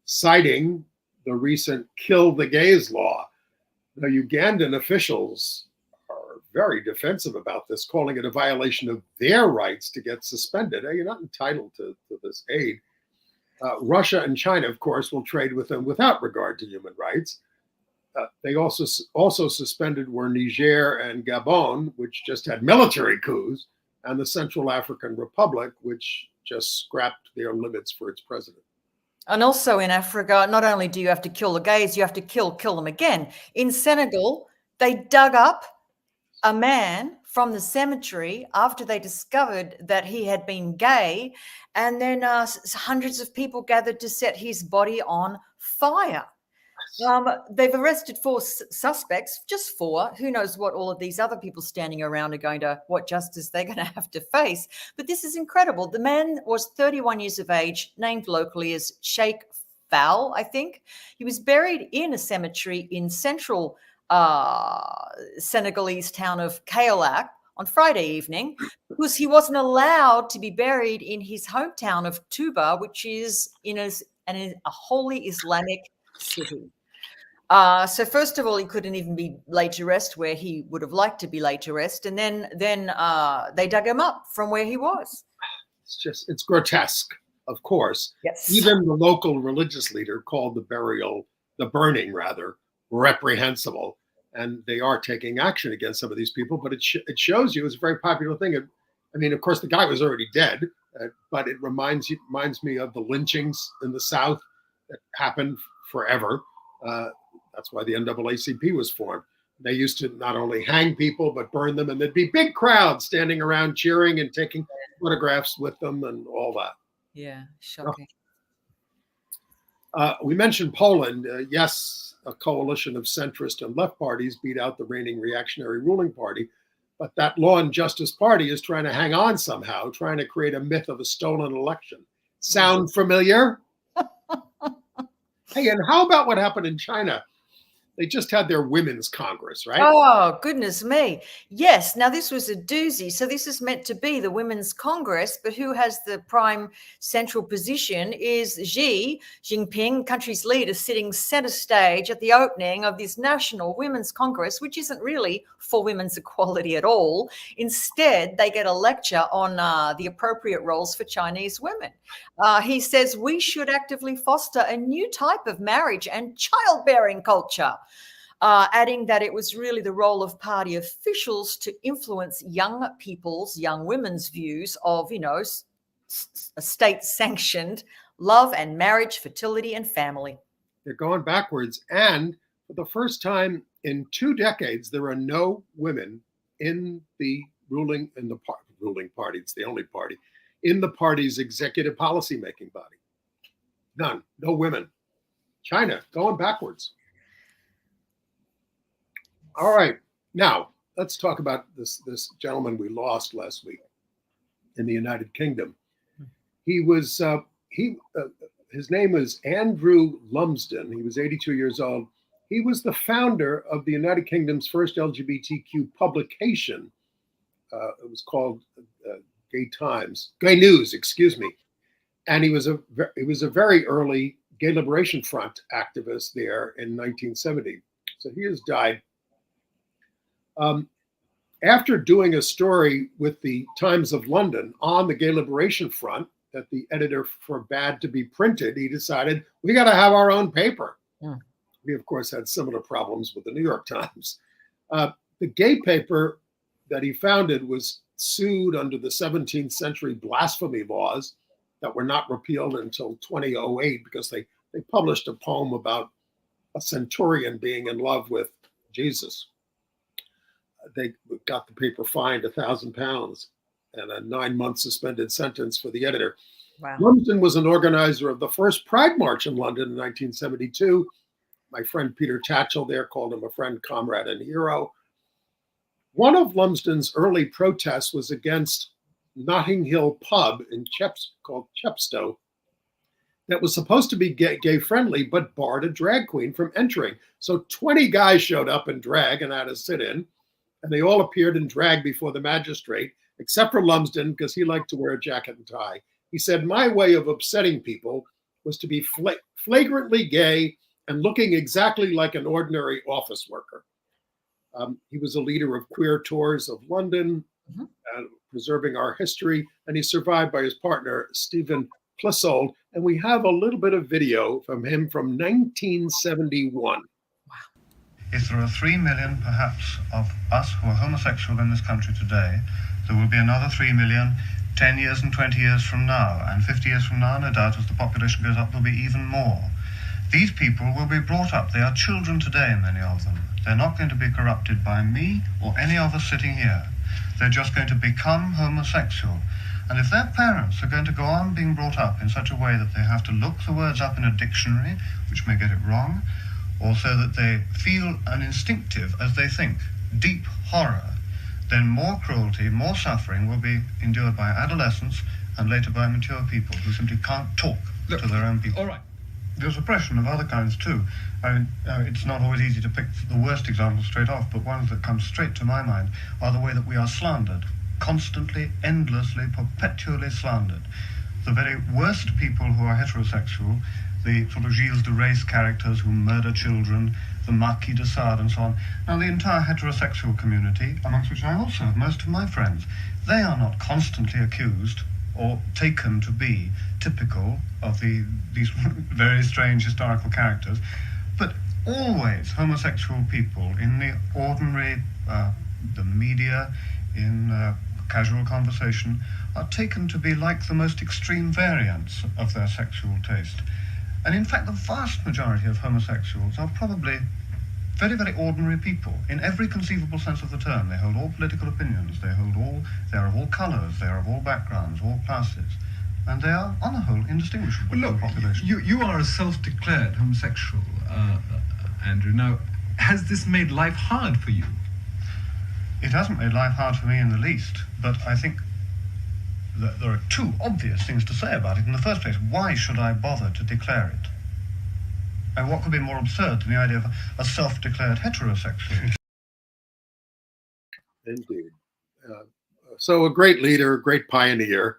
citing the recent Kill the Gays law. The Ugandan officials are very defensive about this, calling it a violation of their rights to get suspended. You're not entitled to this aid. Russia and China, of course, will trade with them without regard to human rights. They also suspended were Niger and Gabon, which just had military coups, and the Central African Republic, which just scrapped their limits for its president. And also in Africa, not only do you have to kill the gays, you have to kill them again. In Senegal, they dug up a man from the cemetery after they discovered that he had been gay, and then hundreds of people gathered to set his body on fire. They've arrested 4 suspects, just 4. Who knows what all of these other people standing around are going to, what justice they're going to have to face. But this is incredible. The man was 31 years of age, named locally as Sheikh Fowl, I think. He was buried in a cemetery in central Senegalese town of Kaolack on Friday evening, because he wasn't allowed to be buried in his hometown of Touba, which is in a holy Islamic city. So first of all, he couldn't even be laid to rest where he would have liked to be laid to rest, and then they dug him up from where he was. It's grotesque, of course. Yes. Even the local religious leader called the burning, reprehensible, and they are taking action against some of these people. But it shows you it's a very popular thing. I mean, of course, the guy was already dead, but it reminds me of the lynchings in the South that happened forever. That's why the NAACP was formed. They used to not only hang people, but burn them. And there'd be big crowds standing around cheering and taking photographs with them and all that. Yeah, shocking. We mentioned Poland. Yes, a coalition of centrist and left parties beat out the reigning reactionary ruling party. But that Law and Justice Party is trying to hang on somehow, trying to create a myth of a stolen election. Sound familiar? Hey, and how about what happened in China? They just had their Women's Congress, right? Oh, goodness me. Yes. Now, this was a doozy. So this is meant to be the Women's Congress, but who has the prime central position is Xi Jinping, country's leader, sitting center stage at the opening of this National Women's Congress, which isn't really for women's equality at all. Instead, they get a lecture on the appropriate roles for Chinese women. He says we should actively foster a new type of marriage and childbearing culture. Adding that it was really the role of party officials to influence young women's views of, state-sanctioned love and marriage, fertility and family. They're going backwards. And for the first time in 2 decades, there are no women in the ruling party. It's the only party in the party's executive policy-making body. None. No women. China going backwards. All right, now let's talk about this gentleman we lost last week in the United Kingdom. He was his name was Andrew Lumsden. He was 82 years old. He was the founder of the United Kingdom's first LGBTQ publication. It was called Gay News, excuse me. And he was a very early Gay Liberation Front activist there in 1970. So he has died. After doing a story with the Times of London on the Gay Liberation Front that the editor forbade to be printed, he decided we got to have our own paper. Yeah. We, of course, had similar problems with the New York Times. The gay paper that he founded was sued under the 17th century blasphemy laws that were not repealed until 2008 because they published a poem about a centurion being in love with Jesus. They got the paper fined £1,000 and a 9-month suspended sentence for the editor. Wow. Lumsden was an organizer of the first Pride March in London in 1972. My friend Peter Tatchell there called him a friend, comrade, and hero. One of Lumsden's early protests was against Notting Hill pub called Chepstow that was supposed to be gay friendly, but barred a drag queen from entering. So 20 guys showed up in drag and had a sit-in. And they all appeared in drag before the magistrate, except for Lumsden, because he liked to wear a jacket and tie. He said, my way of upsetting people was to be flagrantly gay and looking exactly like an ordinary office worker. He was a leader of queer tours of London, preserving our history, and he's survived by his partner, Stephen Clissold. And we have a little bit of video from him from 1971. If there are 3 million, perhaps, of us who are homosexual in this country today, there will be another 3 million 10 years and 20 years from now. And 50 years from now, no doubt, as the population goes up, there'll be even more. These people will be brought up. They are children today, many of them. They're not going to be corrupted by me or any of us sitting here. They're just going to become homosexual. And if their parents are going to go on being brought up in such a way that they have to look the words up in a dictionary, which may get it wrong, or so that they feel an instinctive, as they think, deep horror, then more cruelty, more suffering will be endured by adolescents and later by mature people who simply can't talk to their own people. All right. There's oppression of other kinds too. I mean, it's not always easy to pick the worst examples straight off, but ones that come straight to my mind are the way that we are slandered. Constantly, endlessly, perpetually slandered. The very worst people who are heterosexual, the sort of Gilles de Rais characters who murder children, the Marquis de Sade and so on. Now the entire heterosexual community, amongst which I also have most of my friends, they are not constantly accused or taken to be typical of these very strange historical characters, but always homosexual people in the ordinary, the media, in casual conversation, are taken to be like the most extreme variants of their sexual taste. And in fact, the vast majority of homosexuals are probably very, very ordinary people in every conceivable sense of the term. They hold all political opinions, they are of all colours, they are of all backgrounds, all classes, and they are, on the whole, indistinguishable from the population. You are a self-declared homosexual, Andrew. Now, has this made life hard for you? It hasn't made life hard for me in the least, but I think that there are two obvious things to say about it. In the first place, why should I bother to declare it? And what could be more absurd than the idea of a self-declared heterosexual? Indeed. So a great leader, a great pioneer,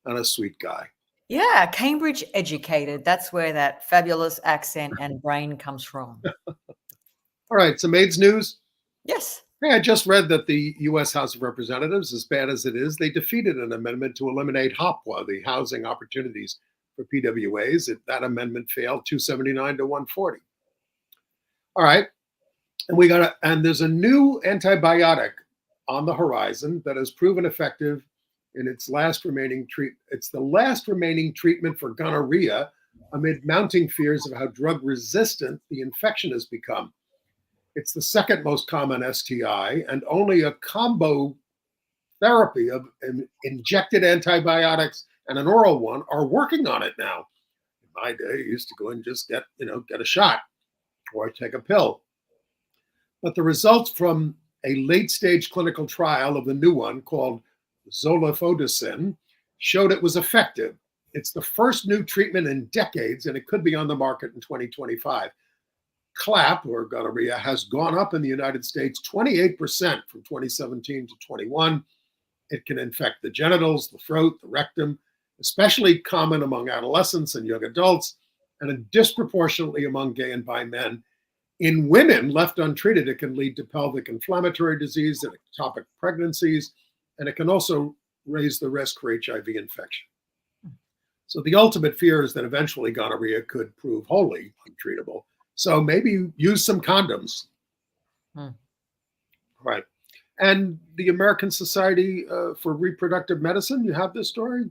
and a sweet guy. Yeah, Cambridge educated. That's where that fabulous accent and brain comes from. All right, some AIDS news. Yes. Hey, I just read that the U.S. House of Representatives, as bad as it is, they defeated an amendment to eliminate HOPWA, the Housing Opportunities for PWAs. That amendment failed, 279 to 140. All right, and there's a new antibiotic on the horizon that has proven effective in its last remaining treatment. It's the last remaining treatment for gonorrhea amid mounting fears of how drug-resistant the infection has become. It's the second most common STI, and only a combo therapy of injected antibiotics and an oral one are working on it now. In my day, I used to go and just get a shot or take a pill. But the results from a late-stage clinical trial of the new one called zoliflodacin showed it was effective. It's the first new treatment in decades, and it could be on the market in 2025. CLAP, or gonorrhea, has gone up in the United States 28% from 2017 to 21. It can infect the genitals, the throat, the rectum, especially common among adolescents and young adults, and disproportionately among gay and bi men. In women left untreated, it can lead to pelvic inflammatory disease and ectopic pregnancies, and it can also raise the risk for HIV infection. So the ultimate fear is that eventually gonorrhea could prove wholly untreatable. So maybe use some condoms. Right. And the American Society for Reproductive Medicine, you have this story?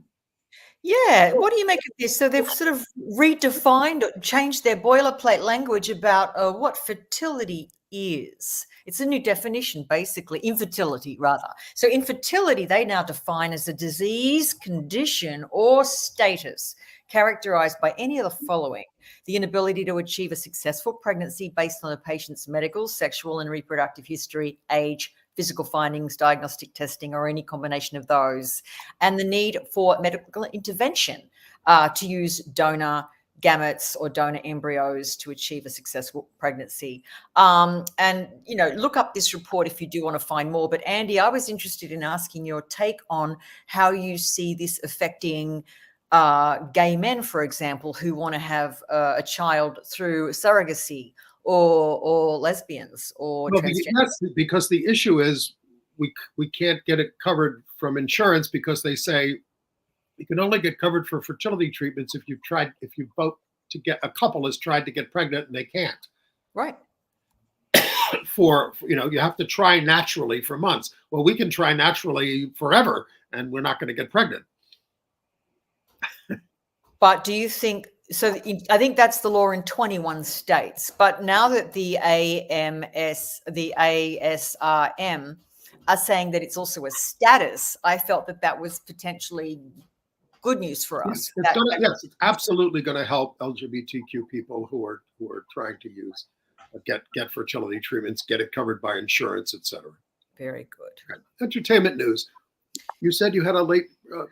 Yeah. What do you make of this? So they've sort of redefined, changed their boilerplate language about what fertility is. It's a new definition, basically, infertility, rather. So infertility, they now define as a disease, condition, or status characterized by any of the following: the inability to achieve a successful pregnancy based on a patient's medical, sexual, and reproductive history, age, physical findings, diagnostic testing, or any combination of those, and the need for medical intervention to use donor gametes or donor embryos to achieve a successful pregnancy. And, look up this report if you do want to find more. But Andy, I was interested in asking your take on how you see this affecting gay men, for example, who want to have a child through surrogacy, or lesbians, or transgender. Because the issue is we can't get it covered from insurance, because they say you can only get covered for fertility treatments if a couple has tried to get pregnant and they can't. Right. You have to try naturally for months. Well, we can try naturally forever and we're not going to get pregnant. But do you think I think that's the law in 21 states. But now that the ASRM are saying that it's also a status, I felt that that was potentially good news for us. Yes, it's absolutely going to help LGBTQ people who are trying to use get fertility treatments, get it covered by insurance, etc. Very good. Entertainment news. You said you had a late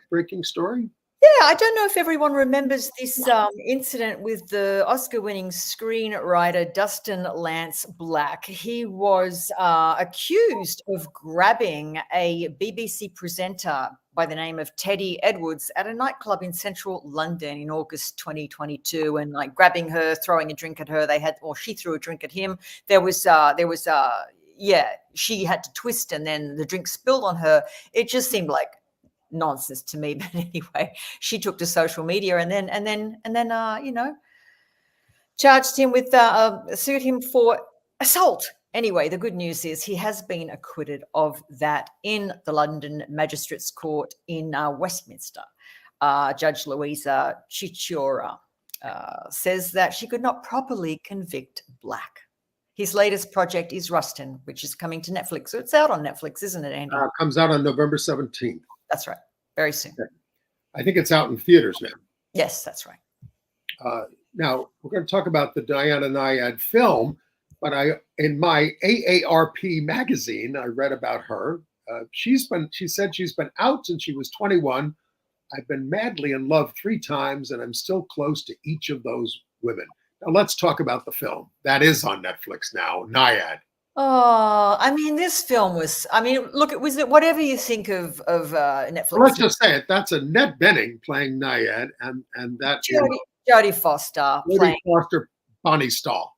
breaking story? Yeah, I don't know if everyone remembers this incident with the Oscar-winning screenwriter Dustin Lance Black. He was accused of grabbing a BBC presenter by the name of Teddy Edwards at a nightclub in central London in August 2022, and like grabbing her, throwing a drink at her. She threw a drink at him. She had to twist, and then the drink spilled on her. It just seemed like nonsense to me, but anyway, she took to social media and then charged him with sued him for assault. Anyway, the good news is he has been acquitted of that in the London Magistrates Court in Westminster. Judge Louisa Chichora says that she could not properly convict Black. His latest project is Rustin, which is coming to Netflix. So it's out on Netflix, isn't it, Andy? Comes out on November 17th. That's right. Very soon. Okay. I think it's out in theaters now. Yes, that's right. Now, we're going to talk about the Diana Nyad film, but in my AARP magazine, I read about her. She said she's been out since she was 21. I've been madly in love 3 times, and I'm still close to each of those women. Now, let's talk about the film. That is on Netflix now, Nyad. Oh, I mean, this film was, look, whatever you think of Netflix. Well, let's just say it. That's Annette Bening playing Nyad, and that Jodie Foster playing Bonnie Stahl.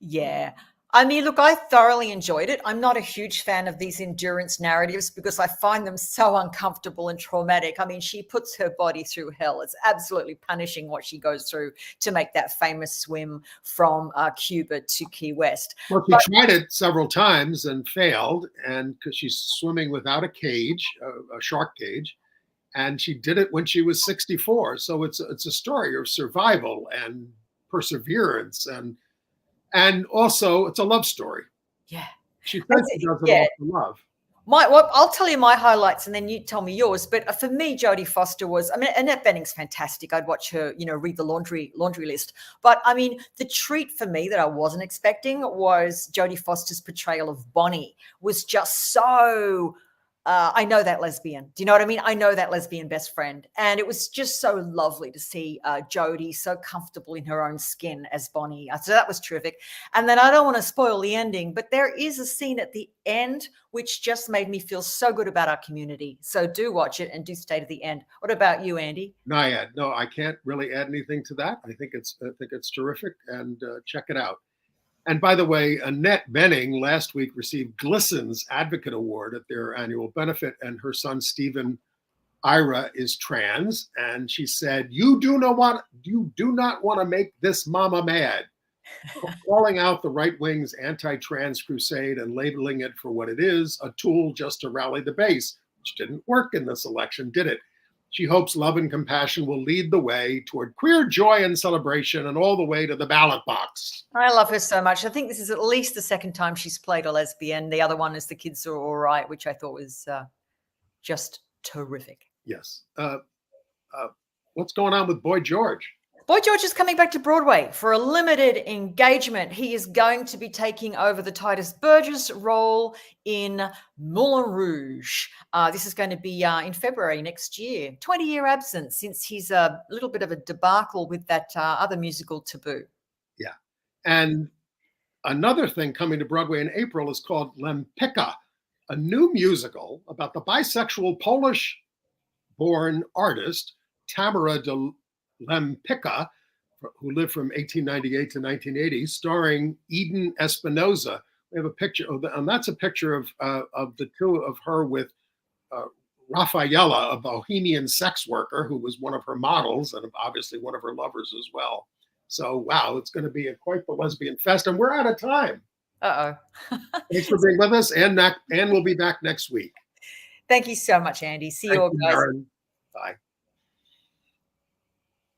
Yeah. I mean, look, I thoroughly enjoyed it. I'm not a huge fan of these endurance narratives because I find them so uncomfortable and traumatic. I mean, she puts her body through hell. It's absolutely punishing what she goes through to make that famous swim from Cuba to Key West. Well, she tried it several times and failed, and because she's swimming without a cage, a shark cage, and she did it when she was 64. So it's a story of survival and perseverance, and also it's a love story. Yeah. She says she does it all for love. I'll tell you my highlights and then you tell me yours. But for me, Jodie Foster was, Annette Bening's fantastic. I'd watch her, read the laundry list. But I mean, the treat for me that I wasn't expecting was Jodie Foster's portrayal of Bonnie was just so, I know that lesbian. Do you know what I mean? I know that lesbian best friend. And it was just so lovely to see Jodie so comfortable in her own skin as Bonnie. So that was terrific. And then I don't want to spoil the ending, but there is a scene at the end which just made me feel so good about our community. So do watch it and do stay to the end. What about you, Andy? Nyad. No, I can't really add anything to that. I think it's terrific, and check it out. And by the way, Annette Bening last week received Glisson's Advocate Award at their annual benefit, and her son Stephen Ira is trans, and she said, "You do not want to make this mama mad," calling out the right wing's anti-trans crusade and labeling it for what it is, a tool just to rally the base, which didn't work in this election, did it? She hopes love and compassion will lead the way toward queer joy and celebration and all the way to the ballot box. I love her so much. I think this is at least the second time she's played a lesbian. The other one is The Kids Are All Right, which I thought was just terrific. Yes. What's going on with Boy George? Boy George is coming back to Broadway for a limited engagement. He is going to be taking over the Titus Burgess role in Moulin Rouge. This is going to be in February next year. 20-year absence since he's a little bit of a debacle with that other musical Taboo. Yeah. And another thing coming to Broadway in April is called Lempicka, a new musical about the bisexual Polish-born artist Tamara de Lempicka, who lived from 1898 to 1980, starring Eden Espinosa. We have a picture of and that's a picture of the two of her with Rafaela, a bohemian sex worker who was one of her models and obviously one of her lovers as well. So, wow, it's going to be quite the lesbian fest, and we're out of time. Uh-oh. Thanks for being with us, and we'll be back next week. Thank you so much, Andy. See you all, guys. Aaron. Bye.